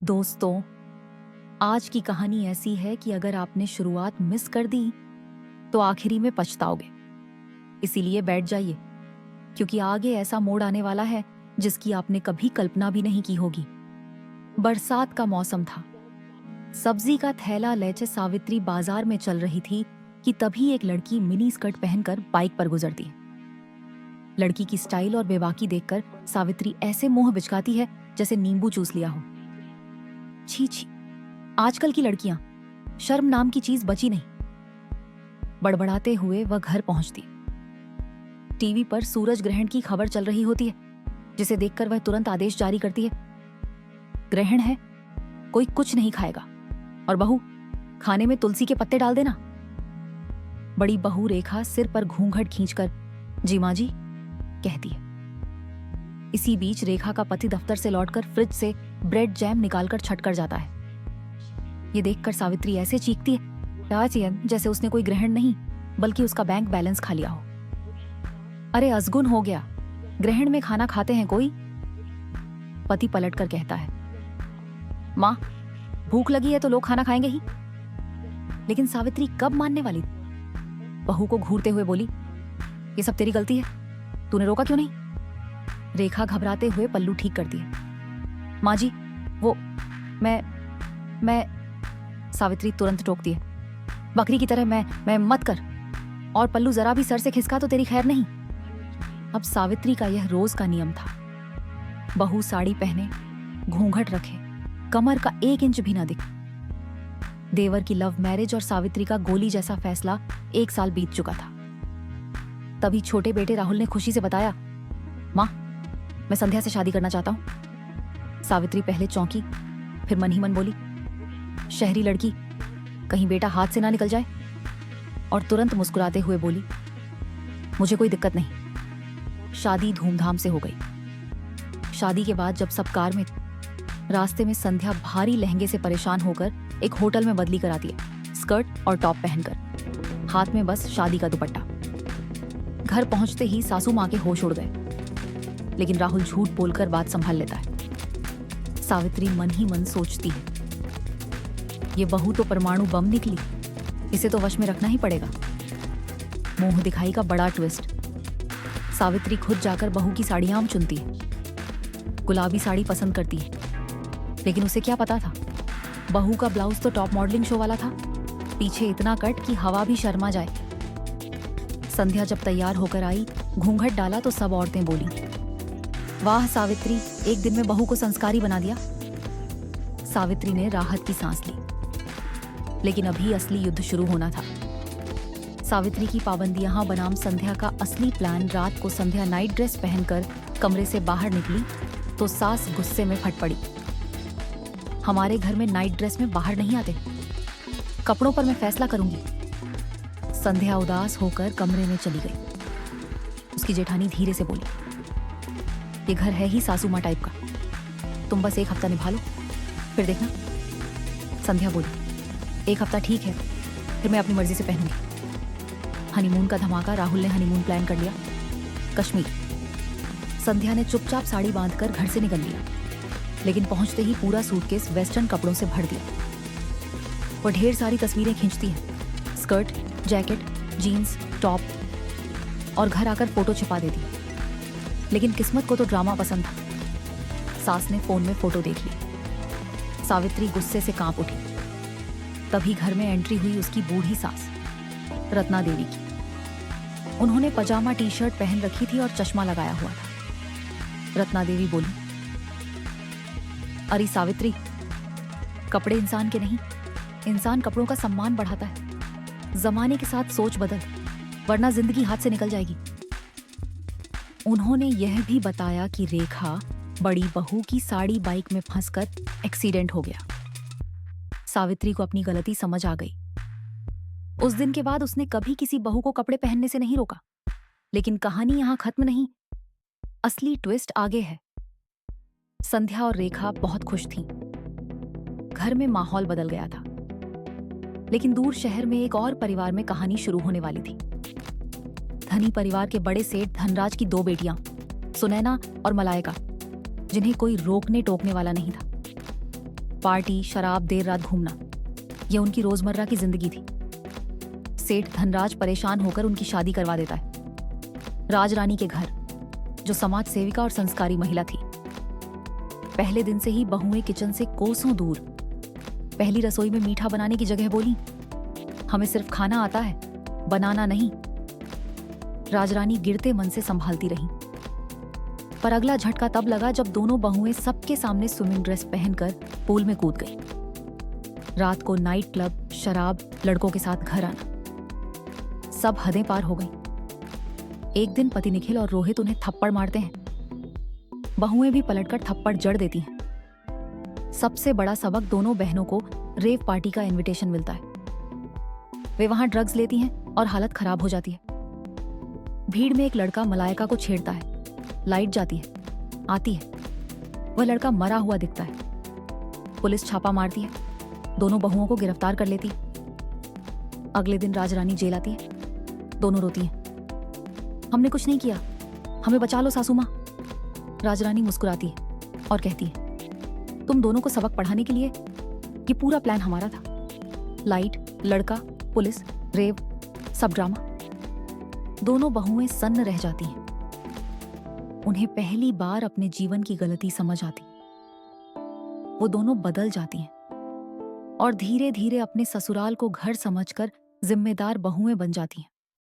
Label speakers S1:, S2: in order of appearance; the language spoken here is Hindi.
S1: दोस्तों, आज की कहानी ऐसी है कि अगर आपने शुरुआत मिस कर दी तो आखिरी में पछताओगे। इसीलिए बैठ जाइए, क्योंकि आगे ऐसा मोड़ आने वाला है जिसकी आपने कभी कल्पना भी नहीं की होगी। बरसात का मौसम था। सब्जी का थैला लेचे सावित्री बाजार में चल रही थी कि तभी एक लड़की मिनी स्कर्ट पहनकर बाइक पर गुजरती है। लड़की की स्टाइल और बेबाकी देखकर सावित्री ऐसे मुंह बिचकाती है जैसे नींबू चूस लिया हो। छी छी, आजकल की लड़कियां, शर्म नाम की चीज बची नहीं। बड़बड़ाते हुए वह घर पहुंचती। टीवी पर सूरज ग्रहण की खबर चल रही होती है, जिसे देखकर वह तुरंत आदेश जारी करती है, ग्रहण है, कोई कुछ नहीं खाएगा, और बहू, खाने में तुलसी के पत्ते डाल देना। बड़ी बहू रेखा सिर पर घूंघट खींचकर जी माँ जी कहती है। इसी बीच रेखा का पति दफ्तर से लौटकर फ्रिज से ब्रेड जैम निकालकर छटकर जाता है। ये देखकर सावित्री ऐसे चीखती है राजयन जैसे उसने कोई ग्रहण नहीं बल्कि उसका बैंक बैलेंस खा लिया हो। अरे अजगुन हो गया, ग्रहण में खाना खाते हैं कोई? पति पलटकर कहता है, माँ, भूख लगी है तो लोग खाना खाएंगे ही। लेकिन सावित्री कब मानने वाली? बहू को घूरते हुए बोली, ये सब तेरी गलती है, तूने रोका क्यों नहीं? रेखा घबराते हुए पल्लू ठीक करती है। माँ जी, वो मैं सावित्री तुरंत टोकती है, बकरी की तरह मैं मत कर, और पल्लू जरा भी सर से खिसका तो तेरी खैर नहीं। अब सावित्री का यह रोज का नियम था। बहू साड़ी पहने, घूंघट रखे, कमर का 1 इंच भी ना दिखे। देवर की लव मैरिज और सावित्री का गोली जैसा फैसला 1 साल बीत चुका था। तभी छोटे बेटे राहुल ने खुशी से बताया, माँ, मैं संध्या से शादी करना चाहता हूं। सावित्री पहले चौंकी, फिर मन ही मन बोली, शहरी लड़की, कहीं बेटा हाथ से ना निकल जाए, और तुरंत मुस्कुराते हुए बोली, मुझे कोई दिक्कत नहीं। शादी धूमधाम से हो गई। शादी के बाद जब सब कार में, रास्ते में संध्या भारी लहंगे से परेशान होकर एक होटल में बदली कराती है, स्कर्ट और टॉप पहनकर, हाथ में बस शादी का दुपट्टा। घर पहुंचते ही सासू मां के होश उड़ गए, लेकिन राहुल झूठ बोलकर बात संभाल लेता है। सावित्री मन ही मन सोचती है, ये बहू तो परमाणु बम निकली, इसे तो वश में रखना ही पड़ेगा। मुंह दिखाई का बड़ा ट्विस्ट। सावित्री खुद जाकर बहू की साड़ियां चुनती है। गुलाबी साड़ी पसंद करती है, लेकिन उसे क्या पता था, बहू का ब्लाउज तो टॉप मॉडलिंग शो वाला था, पीछे इतना कट कि हवा भी शर्मा जाए। संध्या जब तैयार होकर आई, घूंघट डाला तो सब औरतें बोली, वाह सावित्री, एक दिन में बहू को संस्कारी बना दिया। सावित्री ने राहत की सांस ली, लेकिन अभी असली युद्ध शुरू होना था। सावित्री की पाबंदियां बनाम संध्या का असली प्लान। रात को संध्या नाइट ड्रेस पहनकर कमरे से बाहर निकली तो सास गुस्से में फट पड़ी, हमारे घर में नाइट ड्रेस में बाहर नहीं आते, कपड़ों पर मैं फैसला करूंगी। संध्या उदास होकर कमरे में चली गई। उसकी जेठानी धीरे से बोली, ये घर है ही सासू माँ टाइप का, तुम बस 1 हफ्ता निभा लो, फिर देखना। संध्या बोली, 1 हफ्ता ठीक है, फिर मैं अपनी मर्जी से पहनूंगी। हनीमून का धमाका। राहुल ने हनीमून प्लान कर लिया, कश्मीर। संध्या ने चुपचाप साड़ी बांधकर घर से निकल लिया, लेकिन पहुंचते ही पूरा सूटकेस वेस्टर्न कपड़ों से भर दिया। वो ढेर सारी तस्वीरें खींचती है, स्कर्ट, जैकेट, जीन्स, टॉप, और घर आकर फोटो छिपा देती। लेकिन किस्मत को तो ड्रामा पसंद था। सास ने फोन में फोटो देख ली। सावित्री गुस्से से कांप उठी। तभी घर में एंट्री हुई उसकी बूढ़ी सास, रत्ना देवी की। उन्होंने पजामा टी शर्ट पहन रखी थी और चश्मा लगाया हुआ था। रत्ना देवी बोली, अरे सावित्री, कपड़े इंसान के नहीं, इंसान कपड़ों का सम्मान बढ़ाता है। जमाने के साथ सोच बदल, वरना जिंदगी हाथ से निकल जाएगी। उन्होंने यह भी बताया कि रेखा, बड़ी बहू की साड़ी बाइक में फंसकर एक्सीडेंट हो गया। सावित्री को अपनी गलती समझ आ गई। उस दिन के बाद उसने कभी किसी बहू को कपड़े पहनने से नहीं रोका। लेकिन कहानी यहां खत्म नहीं, असली ट्विस्ट आगे है। संध्या और रेखा बहुत खुश थीं। घर में माहौल बदल गया था। लेकिन दूर शहर में एक और परिवार में कहानी शुरू होने वाली थी। धनी परिवार के बड़े सेठ धनराज की 2 बेटियां, सुनैना और मलाइका, जिन्हें कोई रोकने टोकने वाला नहीं था। पार्टी, शराब, देर रात घूमना, यह उनकी रोजमर्रा की जिंदगी थी। सेठ धनराज परेशान होकर उनकी शादी करवा देता है राजरानी के घर, जो समाज सेविका और संस्कारी महिला थी। पहले दिन से ही बहुएं किचन से कोसों दूर। पहली रसोई में मीठा बनाने की जगह बोली, हमें सिर्फ खाना आता है, बनाना नहीं। राजरानी गिरते मन से संभालती रही, पर अगला झटका तब लगा जब दोनों बहुएं सबके सामने स्विमिंग ड्रेस पहनकर पूल में कूद गई। रात को नाइट क्लब, शराब, लड़कों के साथ घर आना, सब हदें पार हो गई। एक दिन पति निखिल और रोहित उन्हें थप्पड़ मारते हैं। बहुएं भी पलटकर थप्पड़ जड़ देती हैं। सबसे बड़ा सबक, दोनों बहनों को रेव पार्टी का इनविटेशन मिलता है। वे वहां ड्रग्स लेती हैं और हालत खराब हो जाती है। भीड़ में एक लड़का मलाइका को छेड़ता है। लाइट जाती है, आती है, वह लड़का मरा हुआ दिखता है। पुलिस छापा मारती है, दोनों बहुओं को गिरफ्तार कर लेती है। अगले दिन राजरानी जेल आती है। दोनों रोती हैं, हमने कुछ नहीं किया, हमें बचा लो सासू माँ। राजरानी मुस्कुराती है और कहती है, तुम दोनों को सबक पढ़ाने के लिए ये पूरा प्लान हमारा था। लाइट, लड़का, पुलिस, रेव, सब ड्रामा। दोनों बहुएं सन्न रह जाती हैं। उन्हें पहली बार अपने जीवन की गलती समझ आती। वो दोनों बदल जाती हैं और धीरे धीरे अपने ससुराल को घर समझकर जिम्मेदार बहुएं बन जाती हैं।